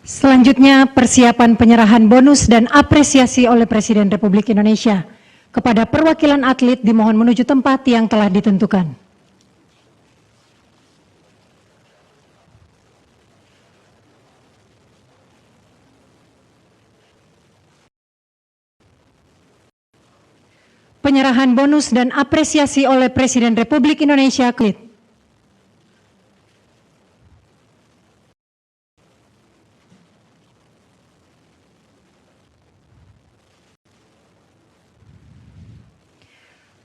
Selanjutnya, persiapan penyerahan bonus dan apresiasi oleh Presiden Republik Indonesia kepada perwakilan atlet dimohon menuju tempat yang telah ditentukan. Penyerahan bonus dan apresiasi oleh Presiden Republik Indonesia atlet.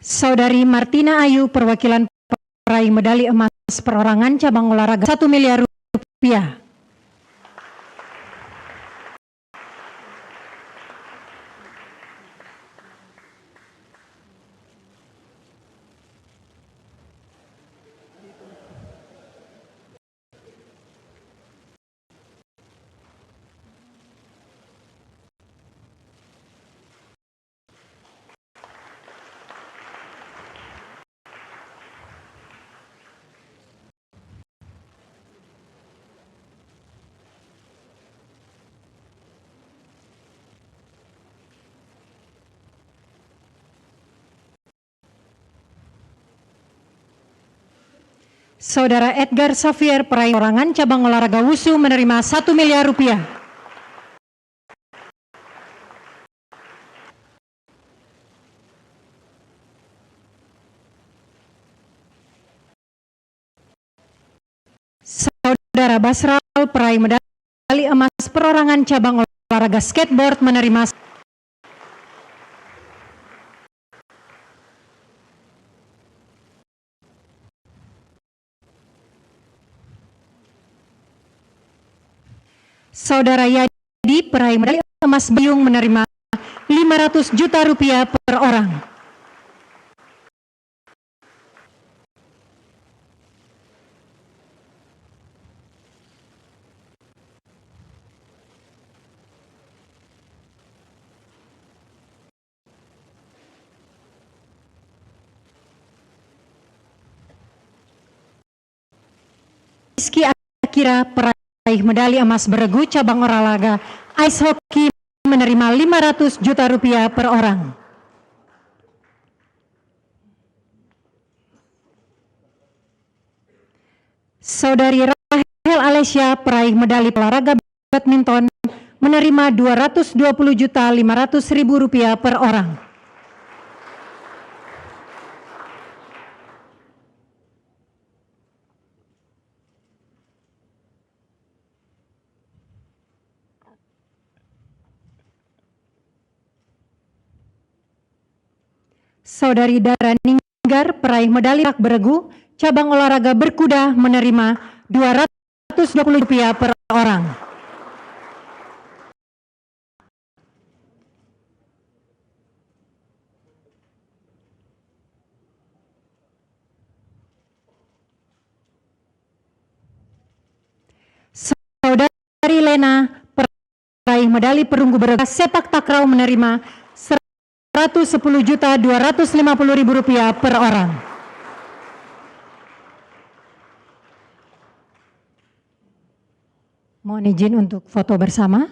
Saudari Martina Ayu, perwakilan peraih medali emas perorangan cabang olahraga 1 miliar rupiah. Saudara Edgar Xavier, peraih perorangan cabang olahraga wushu menerima 1 miliar rupiah. Saudara Basral, peraih medali emas perorangan cabang olahraga skateboard menerima . Saudara Yadi, peraih medali emas biung menerima 500 juta rupiah per orang. Rizky Akira, peraih medali emas beregu cabang olahraga ice hockey menerima 500 juta rupiah per orang. Saudari Rahel Alesya, peraih medali olahraga badminton menerima 220.500.000 rupiah per orang. Saudari Dara Ninggar, peraih medali perak beregu cabang olahraga berkuda menerima 220 rupiah per orang. Saudari Lena, peraih medali perunggu beregu sepak takraw menerima 110.250.000 rupiah per orang. Mohon izin untuk foto bersama.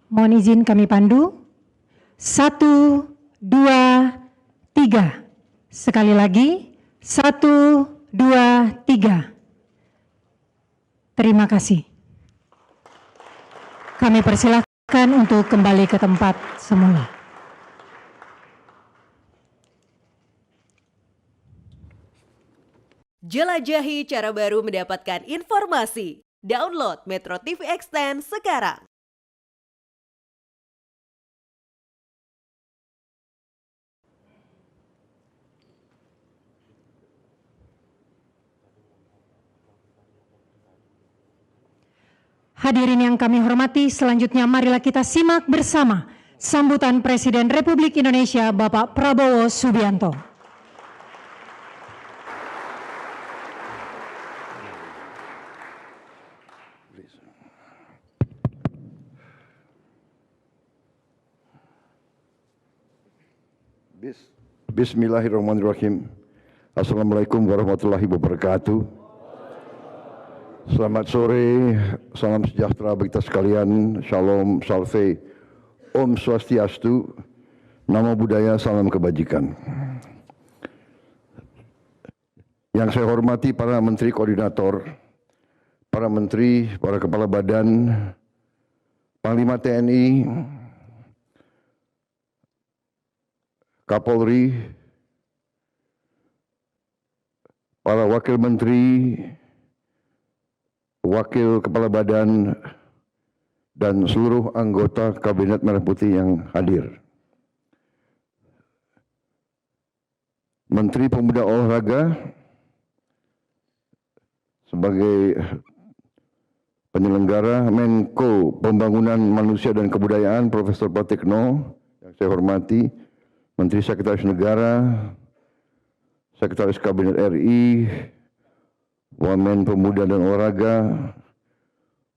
Mohon izin kami pandu. 1, 2, 3. Sekali lagi. 1, 2, 3. Terima kasih. Kami persilahkan untuk kembali ke tempat semula. Jelajahi cara baru mendapatkan informasi. Download Metro TV Extend sekarang. Hadirin yang kami hormati, selanjutnya marilah kita simak bersama sambutan Presiden Republik Indonesia Bapak Prabowo Subianto. Bismillahirrahmanirrahim. Assalamualaikum warahmatullahi wabarakatuh. Selamat sore, salam sejahtera bagi kita sekalian. Shalom, salve, Om Swastiastu, Namo Buddhaya, salam kebajikan. Yang saya hormati para menteri koordinator, para menteri, para kepala badan, Panglima TNI, Kapolri, para wakil menteri, wakil kepala badan, dan seluruh anggota Kabinet Merah Putih yang hadir. Menteri Pemuda Olahraga sebagai penyelenggara, Menko Pembangunan Manusia dan Kebudayaan Profesor Pratikno yang saya hormati, Menteri Sekretaris Negara, Sekretaris Kabinet RI, Wamen Pemuda dan Olahraga,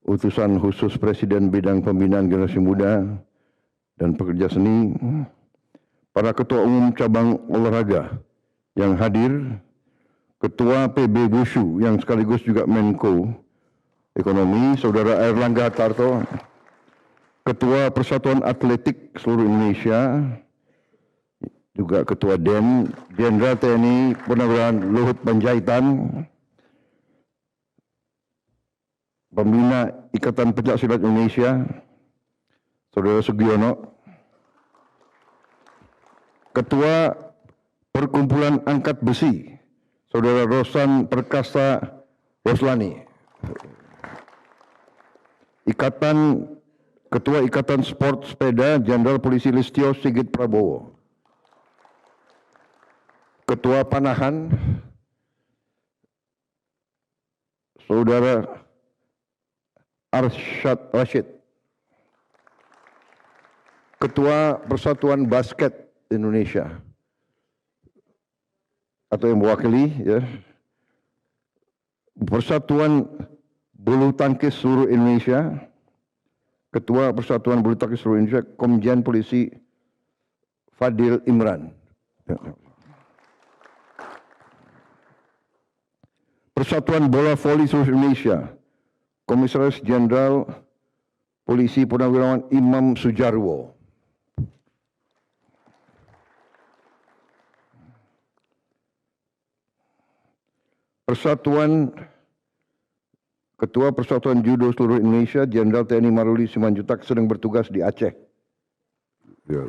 Utusan Khusus Presiden Bidang Pembinaan Generasi Muda dan Pekerja Seni, para Ketua Umum Cabang Olahraga yang hadir, Ketua PB Wushu yang sekaligus juga Menko Ekonomi, Saudara Airlangga Hartarto, Ketua Persatuan Atletik Seluruh Indonesia, juga Ketua DEM, Jenderal TNI Purnawirawan Luhut Panjaitan, Pembina Ikatan Pencaksilat Indonesia, Saudara Sugiono, Ketua Perkumpulan Angkat Besi, Saudara Rosan Perkasa Roslani, Ketua Ikatan Sport Sepeda, Jenderal Polisi Listio Sigit Prabowo, Ketua Panahan, Saudara Arsyad Rashid, Ketua Persatuan Basket Indonesia, atau yang mewakili ya, Persatuan Bulu Tangkis Seluruh Indonesia, Ketua Persatuan Bulu Tangkis Seluruh Indonesia, Komjen Polisi Fadil Imran. Persatuan Bola Voli Seluruh Indonesia, Komisaris Jenderal Polisi Purnawirawan Imam Sujarwo. Ketua Persatuan Judo Seluruh Indonesia, Jenderal TNI Maruli Simanjuntak sedang bertugas di Aceh. Ya.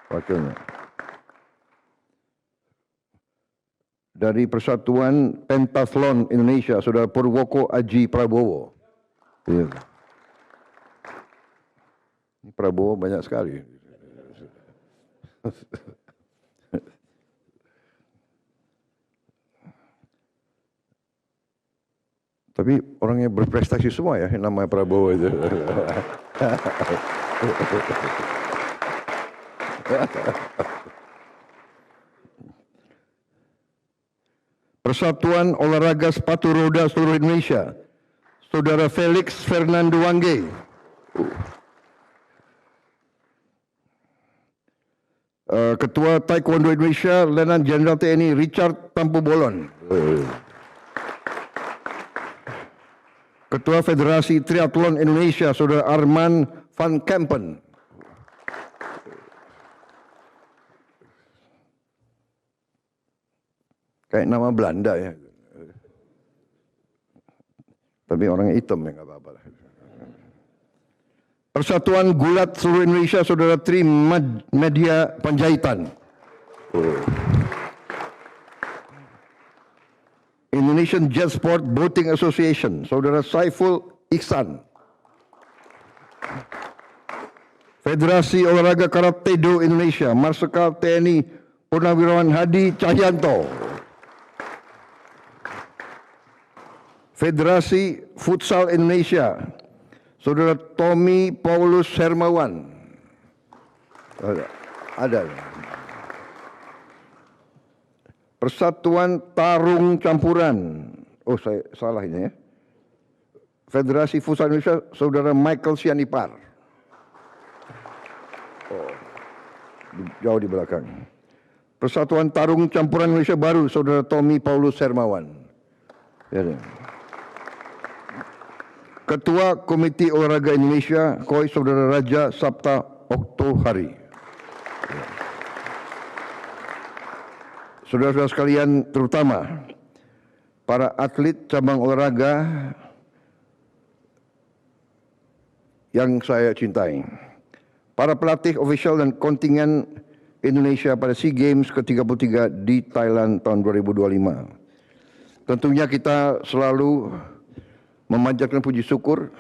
Wakilnya. Dari Persatuan Pentathlon Indonesia, Saudara Purwoko Aji Prabowo. Ya. Ini Prabowo banyak sekali. Tapi orangnya berprestasi semua ya, namanya Prabowo itu. Persatuan Olahraga Sepatu Roda Seluruh Indonesia, Saudara Felix Fernando Wangge. Ketua Taekwondo Indonesia, Letnan Jenderal TNI Richard Tampu Bolon. Ketua Federasi Triathlon Indonesia, Saudara Arman van Kempen. Kayak nama Belanda ya. Tapi orangnya hitam ya, nggak apa-apa. Persatuan Gulat Seluruh Indonesia, Saudara Tri Media Panjaitan. Indonesian Jet Sport Boating Association, Saudara Saiful Ihsan. Federasi Olahraga Karate-Do Indonesia, Marsikal TNI Purnawirawan Hadi Cahyanto. Federasi Futsal Indonesia, Saudara Tommy Paulus Hermawan. Ada. Persatuan Tarung Campuran. Oh, saya salah ini ya. Federasi Futsal Indonesia, Saudara Michael Sianipar. Oh, jauh di belakang. Persatuan Tarung Campuran Indonesia Baru, Saudara Tommy Paulus Hermawan. Ya. Ketua Komite Olahraga Indonesia, KOI, Saudara Raja Sabta Oktohari. Ya. Saudara-saudara sekalian, terutama para atlet cabang olahraga yang saya cintai, para pelatih, ofisial dan kontingen Indonesia pada SEA Games ke-33 di Thailand tahun 2025. Tentunya kita selalu memanjatkan puji syukur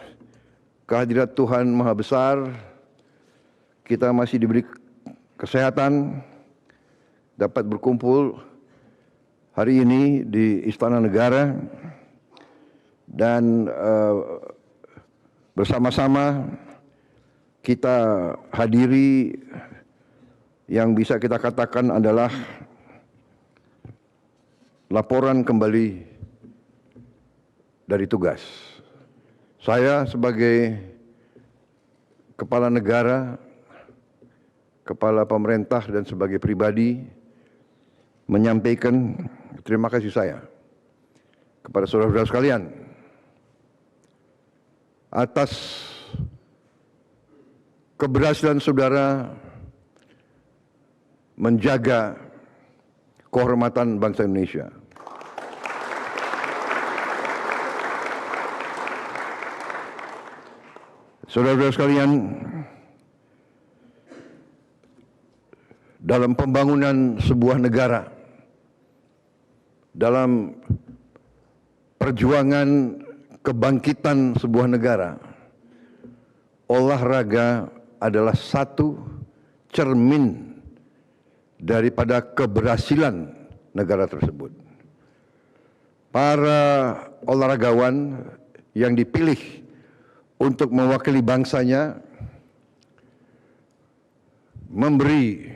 kehadirat Tuhan Maha Besar. Kita masih diberi kesehatan, dapat berkumpul hari ini di Istana Negara dan bersama-sama kita hadiri yang bisa kita katakan adalah laporan kembali dari tugas. Saya sebagai kepala negara, kepala pemerintah dan sebagai pribadi menyampaikan terima kasih saya kepada saudara-saudara sekalian atas keberhasilan saudara menjaga kehormatan bangsa Indonesia. Saudara-saudara sekalian, dalam pembangunan sebuah negara, dalam perjuangan kebangkitan sebuah negara, olahraga adalah satu cermin daripada keberhasilan negara tersebut. Para olahragawan yang dipilih untuk mewakili bangsanya memberi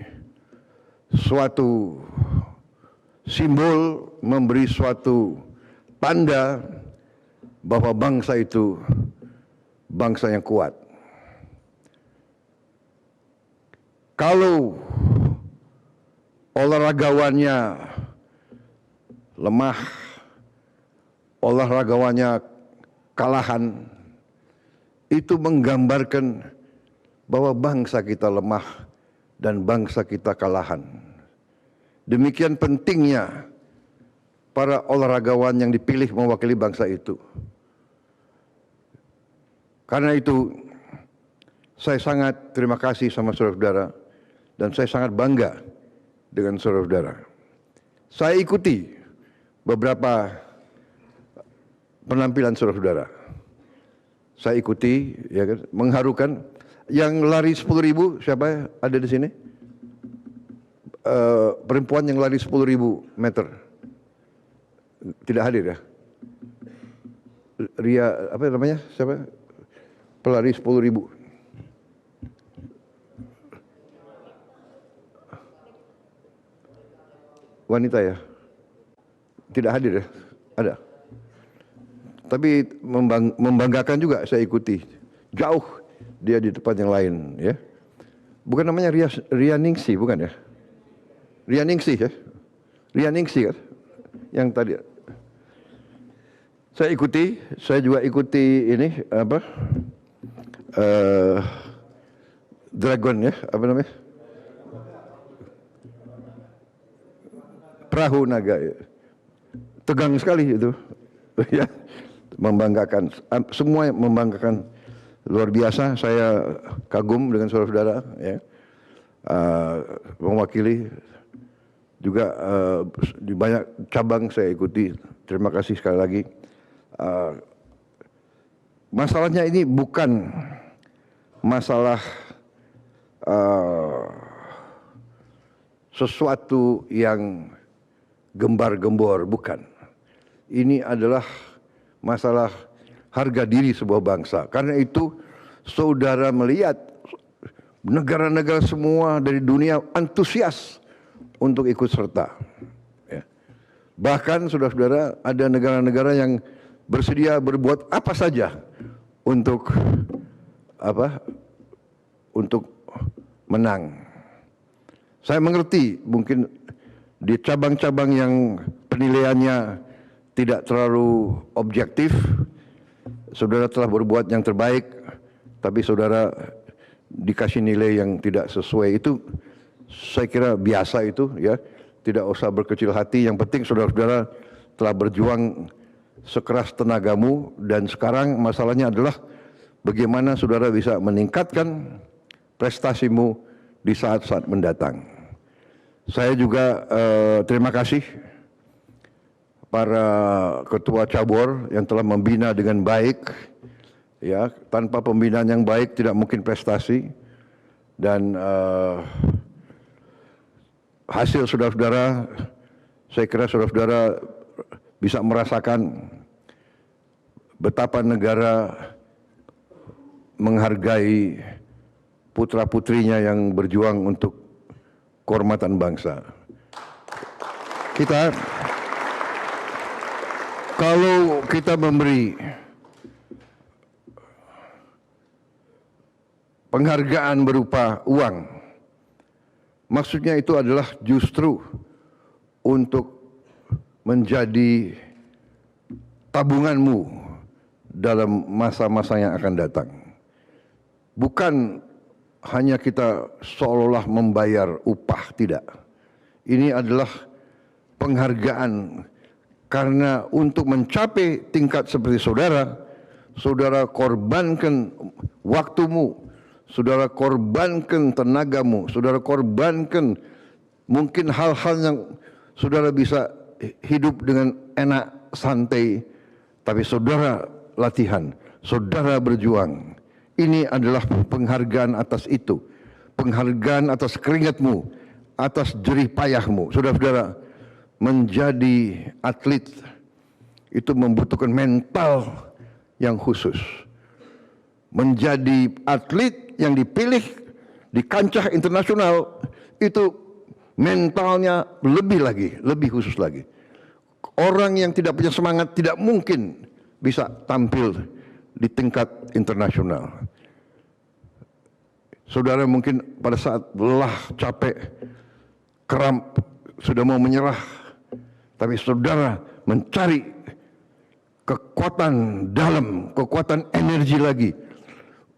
suatu simbol, memberi suatu tanda bahwa bangsa itu bangsa yang kuat. Kalau olahragawannya lemah, olahragawannya kalahan, itu menggambarkan bahwa bangsa kita lemah dan bangsa kita kalahan. Demikian pentingnya para olahragawan yang dipilih mewakili bangsa itu. Karena itu, saya sangat terima kasih sama saudara-saudara dan saya sangat bangga dengan saudara-saudara. Saya ikuti beberapa penampilan saudara-saudara. Saya ikuti, ya kan, mengharukan. Yang lari 10.000 siapa ada di sini? Perempuan yang lari 10.000 meter. Tidak hadir ya? Ria, apa namanya? Siapa? Pelari 10.000. Wanita ya? Tidak hadir ya? Ada. Tapi membanggakan juga saya ikuti. Jauh dia di tempat yang lain ya. Bukan namanya Ria Ningsi, bukan ya? Ria Ningsi ya? Ria Ningsi kan? Yang tadi. Saya ikuti, saya juga ikuti ini apa? Dragon ya, apa namanya? Perahu naga ya. Tegang sekali itu. Ya. Membanggakan, semua membanggakan, luar biasa. Saya kagum dengan saudara-saudara ya. Mewakili juga di banyak cabang saya ikuti. Terima kasih sekali lagi. Masalahnya ini bukan masalah sesuatu yang gembar-gembor, bukan. Ini adalah masalah harga diri sebuah bangsa. Karena itu saudara melihat negara-negara semua dari dunia antusias untuk ikut serta. Ya. Bahkan saudara-saudara ada negara-negara yang bersedia berbuat apa saja untuk apa? Untuk menang. Saya mengerti mungkin di cabang-cabang yang penilaiannya tidak terlalu objektif, saudara telah berbuat yang terbaik, tapi saudara dikasih nilai yang tidak sesuai. Itu saya kira biasa itu ya, tidak usah berkecil hati. Yang penting saudara-saudara telah berjuang sekeras tenagamu, dan sekarang masalahnya adalah bagaimana saudara bisa meningkatkan prestasimu di saat-saat mendatang. Saya juga terima kasih para ketua cabur yang telah membina dengan baik. Ya, tanpa pembinaan yang baik tidak mungkin prestasi. Dan hasil saudara-saudara, saya kira saudara-saudara bisa merasakan betapa negara menghargai putra-putrinya yang berjuang untuk kehormatan bangsa. Kalau kita memberi penghargaan berupa uang, maksudnya itu adalah justru untuk menjadi tabunganmu dalam masa-masa yang akan datang. Bukan hanya kita seolah-olah membayar upah, tidak. Ini adalah penghargaan, karena untuk mencapai tingkat seperti saudara, saudara korbankan waktumu, saudara korbankan tenagamu, saudara korbankan mungkin hal-hal yang saudara bisa hidup dengan enak, santai, tapi saudara latihan, saudara berjuang. Ini adalah penghargaan atas itu, penghargaan atas keringatmu, atas jerih payahmu. Saudara-saudara, menjadi atlet itu membutuhkan mental yang khusus. Menjadi atlet yang dipilih di kancah internasional itu mentalnya lebih khusus lagi. Orang yang tidak punya semangat tidak mungkin bisa tampil di tingkat internasional. Saudara mungkin pada saat lelah, capek, kramp, sudah mau menyerah, tapi saudara mencari kekuatan dalam, kekuatan energi lagi,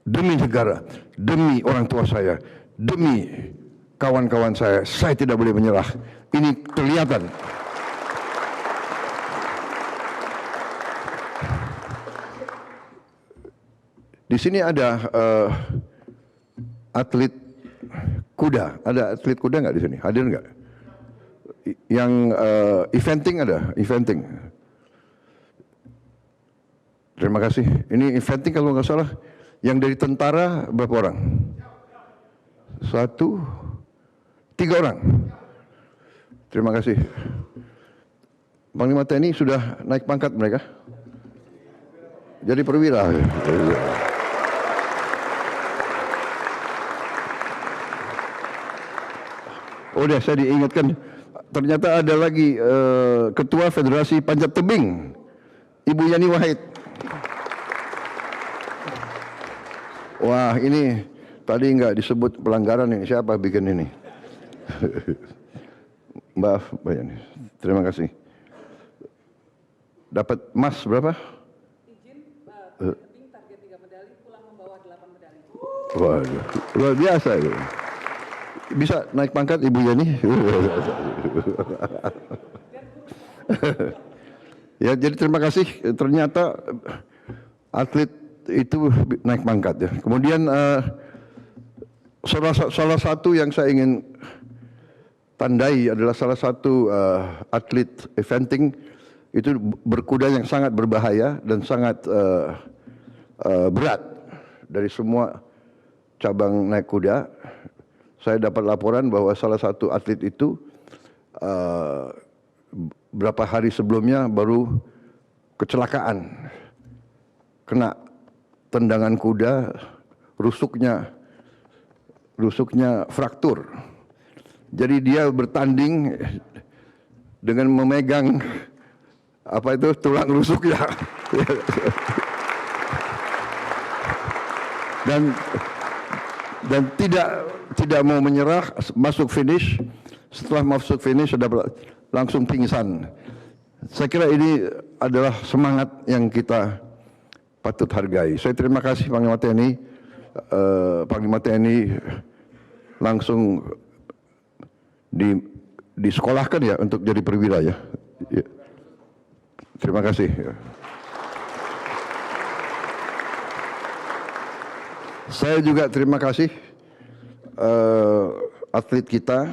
demi negara, demi orang tua saya, demi kawan-kawan saya tidak boleh menyerah. Ini kelihatan. Di sini ada atlet kuda. Ada atlet kuda nggak di sini? Hadir nggak? Yang eventing ada? Eventing. Terima kasih. Ini eventing kalau nggak salah. Yang dari tentara berapa orang? 1, 3 orang. Terima kasih. Panglima TNI sudah naik pangkat mereka? Jadi perwira. Oh, udah saya diingatkan, ternyata ada lagi Ketua Federasi Panjat Tebing, Ibu Yani Wahid. Wah, ini tadi nggak disebut pelanggaran ini. Siapa bikin ini? Mbak Yani, terima kasih. Dapat emas berapa? Izin, tebing target 3 medali, pulang membawa 8 medali. Waduh, luar biasa itu. Bisa naik pangkat Ibu Yani? Ya, jadi terima kasih. Ternyata atlet itu naik pangkat ya. Kemudian salah satu yang saya ingin tandai adalah salah satu atlet eventing itu berkuda yang sangat berbahaya dan sangat berat dari semua cabang naik kuda. Saya dapat laporan bahwa salah satu atlet itu beberapa hari sebelumnya baru kecelakaan, kena tendangan kuda, rusuknya fraktur. Jadi dia bertanding dengan memegang apa itu tulang rusuknya. dan tidak mau menyerah, masuk finish Setelah masuk finish sudah langsung pingsan. Saya kira ini adalah semangat yang kita patut hargai. Saya terima kasih Panglima TNI. Panglima TNI langsung disekolahkan ya untuk jadi perwira ya. Terima kasih. Saya juga terima kasih atlet kita.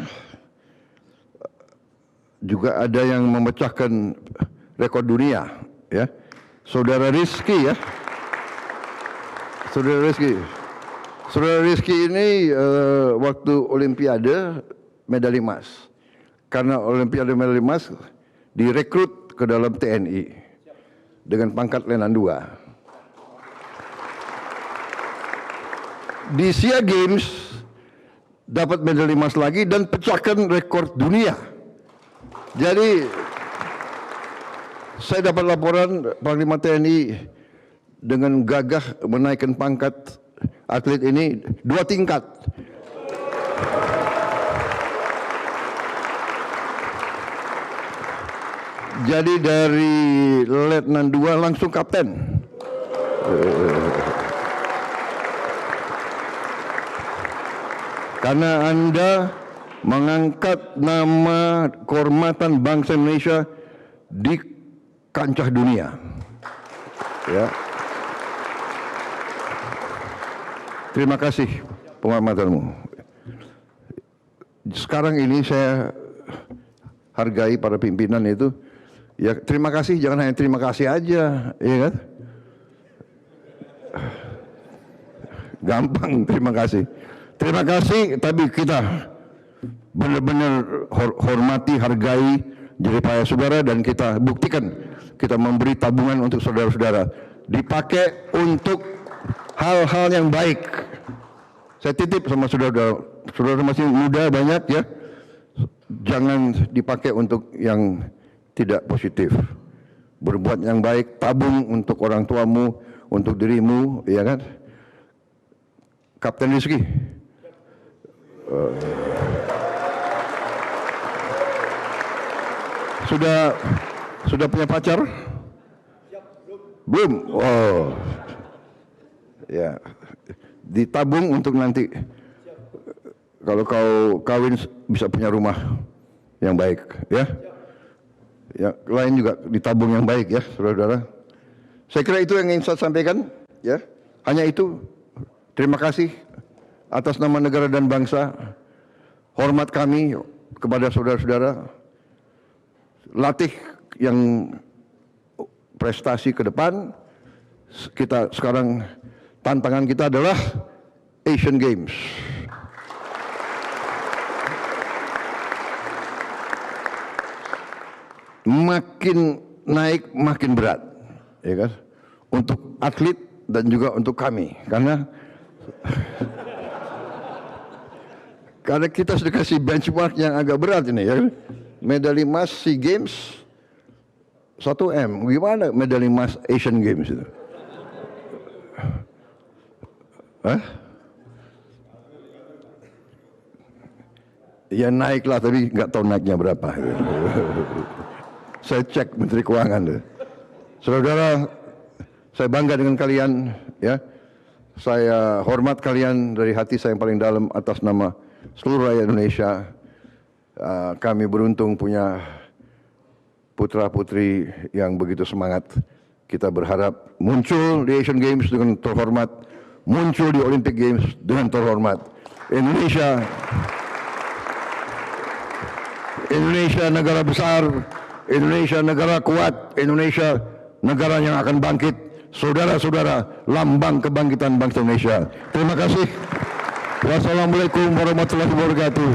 Juga ada yang memecahkan rekor dunia ya. Saudara Rizky ya. Saudara Rizky ini waktu Olimpiade medali emas. Karena Olimpiade medali emas direkrut ke dalam TNI dengan pangkat Letnan 2. Di SEA Games dapat medali emas lagi dan pecahkan rekor dunia. Jadi saya dapat laporan Panglima TNI dengan gagah menaikkan pangkat atlet ini 2 tingkat. Jadi dari Letnan 2 langsung kapten. Karena Anda mengangkat nama kehormatan bangsa Indonesia di kancah dunia. Ya. Terima kasih penghormatanmu. Sekarang ini saya hargai para pimpinan itu. Ya terima kasih, jangan hanya terima kasih aja, ya kan? Gampang terima kasih. Terima kasih, tapi kita benar-benar hormati, hargai jeripaya saudara dan kita buktikan kita memberi tabungan untuk saudara-saudara dipakai untuk hal-hal yang baik. Saya titip sama saudara-saudara, saudara masih muda banyak ya, jangan dipakai untuk yang tidak positif. Berbuat yang baik, tabung untuk orang tuamu, untuk dirimu, ya kan? Kapten Rizky. Sudah punya pacar? Belum. Oh. Ya. Ditabung untuk nanti kalau kau kawin bisa punya rumah yang baik, ya. Ya, lain juga ditabung yang baik ya, saudara-saudara. Saya kira itu yang ingin saya sampaikan, ya. Hanya itu. Terima kasih atas nama negara dan bangsa. Hormat kami kepada saudara-saudara. Latih yang prestasi ke depan. Kita sekarang tantangan kita adalah Asian Games. Makin naik makin berat, ya kan? Untuk atlet dan juga untuk kami, karena kita sudah kasih benchmark yang agak berat ini, ya. Medali emas SEA Games 1M, gimana medali emas Asian Games itu? Hah? Ya naiklah, tapi nggak tahu naiknya berapa. Saya cek Menteri Keuangan. Saudara, saya bangga dengan kalian, ya. Saya hormat kalian dari hati saya yang paling dalam atas nama seluruh rakyat Indonesia. Kami beruntung punya putra-putri yang begitu semangat. Kita berharap muncul di Asian Games dengan terhormat, muncul di Olympic Games dengan terhormat. Indonesia negara besar, Indonesia negara kuat, Indonesia negara yang akan bangkit. Saudara-saudara, lambang kebangkitan bangsa Indonesia. Terima kasih. Wassalamualaikum warahmatullahi wabarakatuh.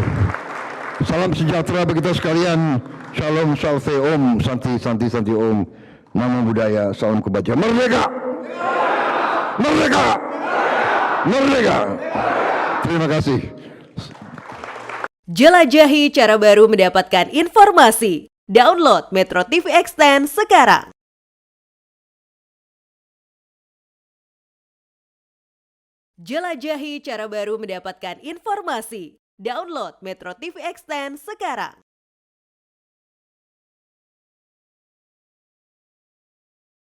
Salam sejahtera bagi kita sekalian. Shalom, salve, om, santi, santi, santi, om. Namo Buddhaya, salam kebajikan. Merdeka! Merdeka! Merdeka! Terima kasih. Jelajahi cara baru mendapatkan informasi. Download Metro TV Extend sekarang. Jelajahi cara baru mendapatkan informasi. Download Metro TV Extend sekarang.